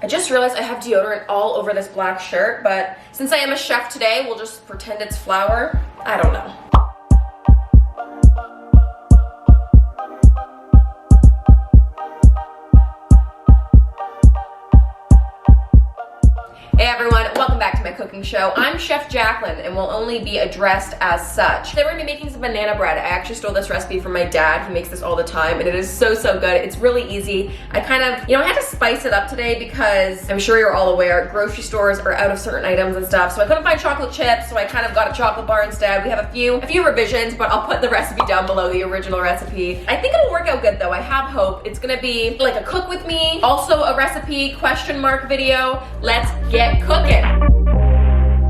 I just realized I have deodorant all over this black shirt, but since I am a chef today, we'll just pretend it's flour. I don't know. Hey everyone, welcome back to my cooking show. I'm Chef Jaclyn and will only be addressed as such. Today we're gonna be making some banana bread. I actually stole this recipe from my dad. He makes this all the time and it is so good. It's really easy. I kind of, I had to spice it up today because I'm sure you're all aware, grocery stores are out of certain items and stuff. So I couldn't find chocolate chips, so I kind of got a chocolate bar instead. We have a few revisions, but I'll put the recipe down below, the original recipe. I think it'll work out good though. I have hope. It's gonna be like a cook with me, also a recipe question mark video. Let's get cooking.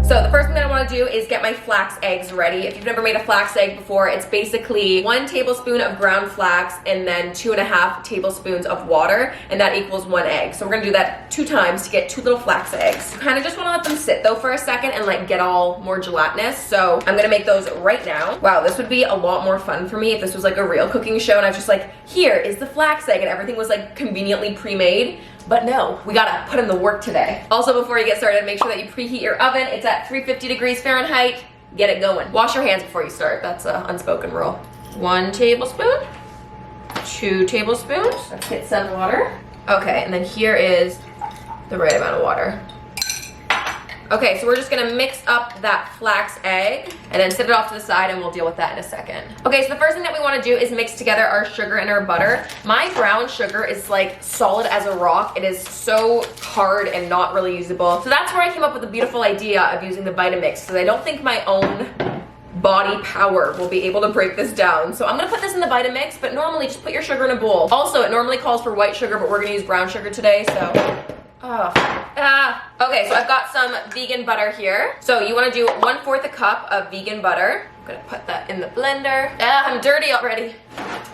So the first thing that I want to do is get my flax eggs ready. If you've never made a flax egg before, it's basically 1 tablespoon of ground flax and then 2.5 tablespoons of water, and that equals 1 egg. So we're gonna do that 2 times to get 2 little flax eggs. Kind of just want to let them sit though for a second and like get all more gelatinous. So I'm gonna make those right now. Wow, this would be a lot more fun for me if this was like a real cooking show and I was just like, here is the flax egg and everything was like conveniently pre-made. But no, we gotta put in the work today. Also, before you get started, make sure that you preheat your oven. It's at 350 degrees Fahrenheit. Get it going. Wash your hands before you start. That's an unspoken rule. 1 tablespoon, 2 tablespoons. Let's get some water. Okay, and then here is the right amount of water. Okay, so we're just gonna mix up that flax egg and then set it off to the side and we'll deal with that in a second. Okay, so the first thing that we wanna do is mix together our sugar and our butter. My brown sugar is like solid as a rock. It is so hard and not really usable. So that's where I came up with the beautiful idea of using the Vitamix, because I don't think my own body power will be able to break this down. So I'm gonna put this in the Vitamix, but normally just put your sugar in a bowl. Also, it normally calls for white sugar, but we're gonna use brown sugar today, so. Okay, so I've got some vegan butter here. So you wanna do 1/4 a cup of vegan butter. I'm gonna put that in the blender. I'm dirty already.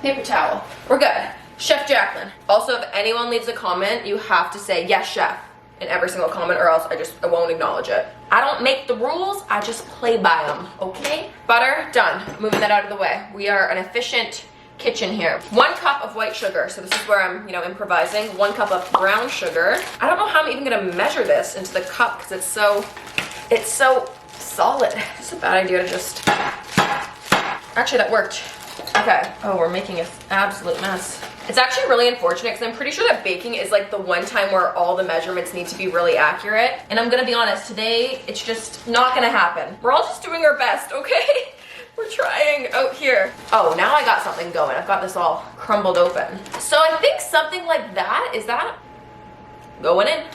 Paper towel. We're good. Chef Jaclyn. Also, if anyone leaves a comment, you have to say, yes, chef, in every single comment, or else I won't acknowledge it. I don't make the rules, I just play by them, okay? Butter, done. Moving that out of the way. We are an efficient kitchen here. 1 cup of white sugar. So this is where I'm, improvising. 1 cup of brown sugar. I don't know how I'm even gonna measure this into the cup because it's so solid. It's a bad idea to just, actually that worked. Okay. Oh, we're making an absolute mess. It's actually really unfortunate because I'm pretty sure that baking is like the one time where all the measurements need to be really accurate. And I'm gonna be honest, today it's just not gonna happen. We're all just doing our best, okay? We're trying. Oh, here. Oh, now I got something going. I've got this all crumbled open. So I think something like that, is that going in?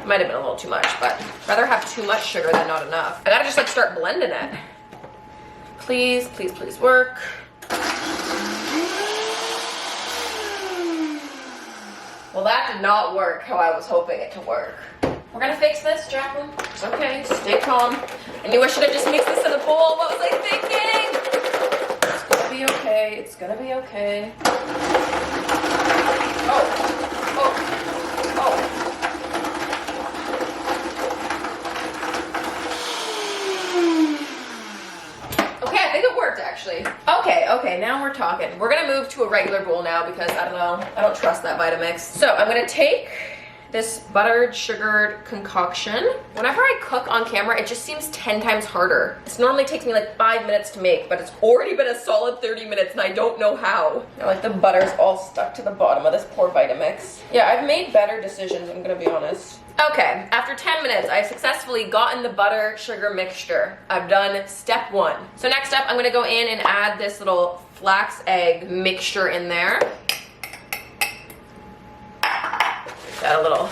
Might have been a little too much, but I'd rather have too much sugar than not enough. I gotta just like start blending it. Please, please, please work. Well, that did not work how I was hoping it to work. We're gonna fix this, Jaclyn. It's okay, stay calm. I knew I should have just mixed this in a bowl. What was I thinking? It's gonna be okay, it's gonna be okay. Okay, I think it worked actually. Okay, now we're talking. We're gonna move to a regular bowl now because I don't know, I don't trust that Vitamix. So I'm gonna take this buttered, sugared concoction. Whenever I cook on camera, it just seems 10 times harder. This normally takes me like 5 minutes to make, but it's already been a solid 30 minutes and I don't know how. Now, like the butter's all stuck to the bottom of this poor Vitamix. Yeah, I've made better decisions, I'm gonna be honest. Okay, after 10 minutes, I've successfully gotten the butter sugar mixture. I've done step 1. So next up, I'm gonna go in and add this little flax egg mixture in there. Got a little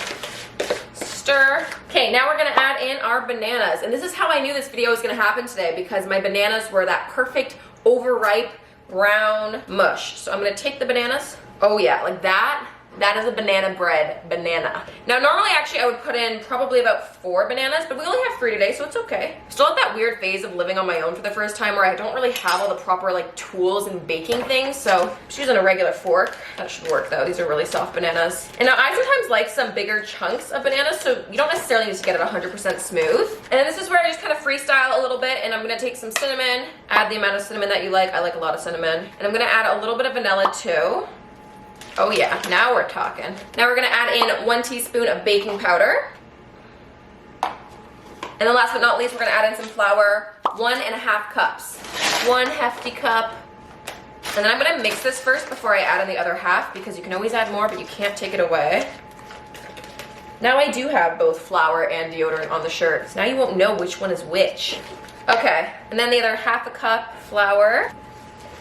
stir. Okay, now we're gonna add in our bananas. And this is how I knew this video was gonna happen today because my bananas were that perfect overripe brown mush. So I'm gonna take the bananas. Oh yeah, like that. That is a banana bread banana. Now normally actually I would put in probably about 4 bananas, but we only have 3 today, so it's okay. Still at that weird phase of living on my own for the first time where I don't really have all the proper like tools and baking things, so I'm just using a regular fork. That should work though, these are really soft bananas. And now I sometimes like some bigger chunks of bananas, so you don't necessarily need to get it 100% smooth. And then this is where I just kind of freestyle a little bit, and I'm gonna take some cinnamon, add the amount of cinnamon that you like. I like a lot of cinnamon. And I'm gonna add a little bit of vanilla too. Oh yeah, now we're talking. Now we're gonna add in 1 teaspoon of baking powder. And then last but not least, we're gonna add in some flour, 1.5 cups. 1 hefty cup. And then I'm gonna mix this first before I add in the other half, because you can always add more, but you can't take it away. Now I do have both flour and deodorant on the shirt, so now you won't know which one is which. Okay, and then the other 1/2 cup flour.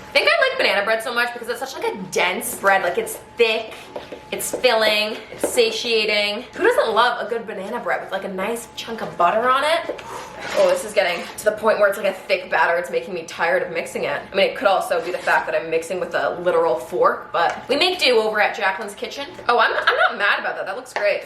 I think I like banana bread so much because it's such like a dense bread. Like it's thick, it's filling, it's satiating. Who doesn't love a good banana bread with like a nice chunk of butter on it? Oh, this is getting to the point where it's like a thick batter. It's making me tired of mixing it. I mean, it could also be the fact that I'm mixing with a literal fork, but we make do over at Jaclyn's Kitchen. Oh, I'm not mad about that. That looks great.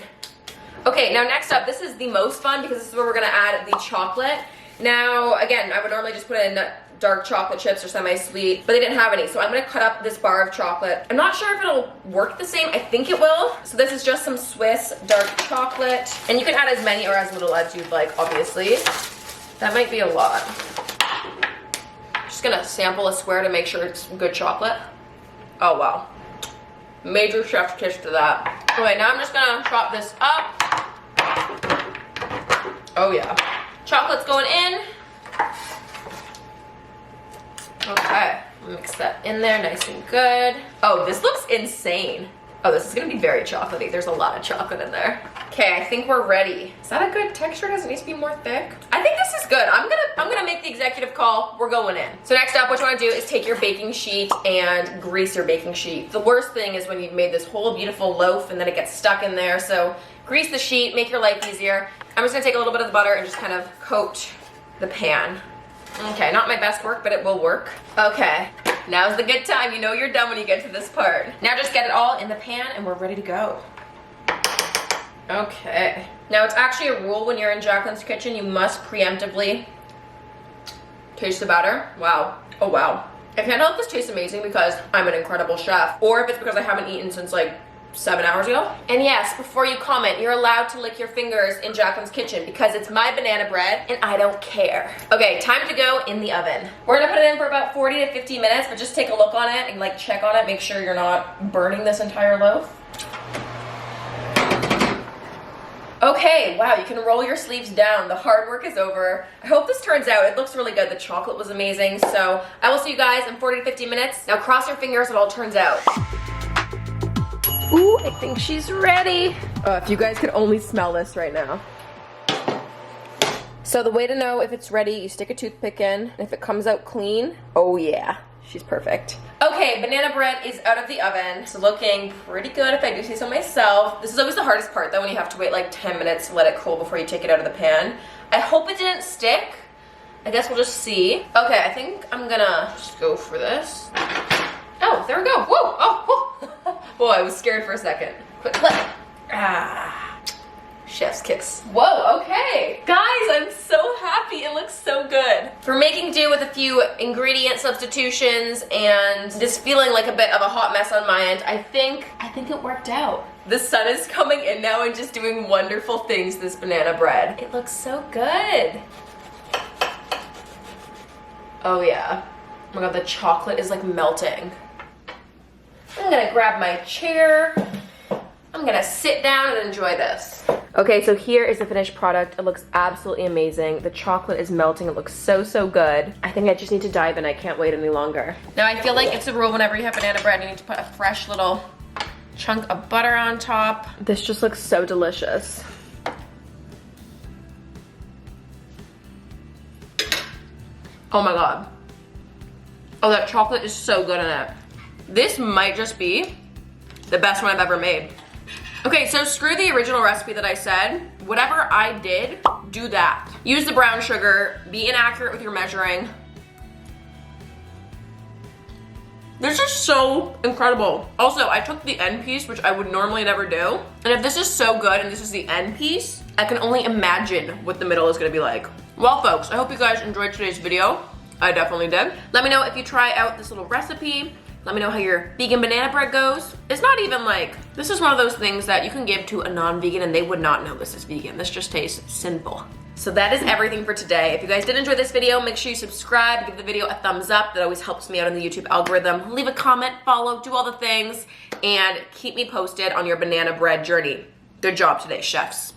Okay, now next up, this is the most fun because this is where we're gonna add the chocolate. Now, again, I would normally just put in dark chocolate chips or semi-sweet, but they didn't have any, so I'm gonna cut up this bar of chocolate. I'm not sure if it'll work the same. I think it will. So this is just some Swiss dark chocolate, and you can add as many or as little as you'd like, obviously. That might be a lot. Just gonna sample a square to make sure it's good chocolate. Oh, wow. Major chef's kiss to that. Okay, now I'm just gonna chop this up. Oh yeah. Chocolate's going in. Okay, mix that in there nice and good. Oh, this looks insane. Oh, this is gonna be very chocolatey. There's a lot of chocolate in there. Okay, I think we're ready. Is that a good texture? Does it need to be more thick? I think this is good. I'm gonna make the executive call. We're going in. So next up, what you wanna do is take your baking sheet and grease your baking sheet. The worst thing is when you've made this whole beautiful loaf and then it gets stuck in there. So grease the sheet, make your life easier. I'm just gonna take a little bit of the butter and just kind of coat the pan. Okay, not my best work, but it will work. Okay, now's the good time. You know you're done when you get to this part. Now just get it all in the pan and we're ready to go. Okay. Now it's actually a rule when you're in Jaclyn's Kitchen, you must preemptively taste the batter. Wow. Oh wow. I can't tell if this tastes amazing because I'm an incredible chef, or if it's because I haven't eaten since like 7 hours ago. And yes, before you comment, you're allowed to lick your fingers in Jaclyn's Kitchen because it's my banana bread and I don't care. Okay, time to go in the oven. We're gonna put it in for about 40 to 50 minutes, but just take a look on it and like check on it, make sure you're not burning this entire loaf. Okay, wow, you can roll your sleeves down. The hard work is over. I hope this turns out. It looks really good. The chocolate was amazing. So I will see you guys in 40 to 50 minutes. Now cross your fingers, it all turns out. Ooh, I think she's ready. If you guys could only smell this right now. So the way to know if it's ready, you stick a toothpick in. And if it comes out clean, oh yeah, she's perfect. Okay, banana bread is out of the oven. It's looking pretty good if I do say so myself. This is always the hardest part though, when you have to wait like 10 minutes to let it cool before you take it out of the pan. I hope it didn't stick. I guess we'll just see. Okay, I think I'm gonna just go for this. Oh, there we go. Whoa, oh, whoa. Whoa, I was scared for a second. Quick flip. Ah, chef's kiss. Whoa, okay. Guys, I'm so happy. It looks so good. For making do with a few ingredient substitutions and just feeling like a bit of a hot mess on my end, I think it worked out. The sun is coming in now and just doing wonderful things to this banana bread. It looks so good. Oh yeah. Oh my god, the chocolate is like melting. I'm gonna grab my chair. I'm gonna sit down and enjoy this. Okay, so here is the finished product. It looks absolutely amazing. The chocolate is melting. It looks so, so good. I think I just need to dive in. I can't wait any longer. Now I feel like it's a rule whenever you have banana bread, you need to put a fresh little chunk of butter on top. This just looks so delicious. Oh my god. Oh, that chocolate is so good in it. This might just be the best one I've ever made. Okay, so screw the original recipe that I said. Whatever I did, do that. Use the brown sugar, be inaccurate with your measuring. This is so incredible. Also, I took the end piece, which I would normally never do. And if this is so good and this is the end piece, I can only imagine what the middle is gonna be like. Well, folks, I hope you guys enjoyed today's video. I definitely did. Let me know if you try out this little recipe. Let me know how your vegan banana bread goes. It's not even like, this is one of those things that you can give to a non-vegan and they would not know this is vegan. This just tastes sinful. So that is everything for today. If you guys did enjoy this video, make sure you subscribe, give the video a thumbs up. That always helps me out in the YouTube algorithm. Leave a comment, follow, do all the things, and keep me posted on your banana bread journey. Good job today, chefs.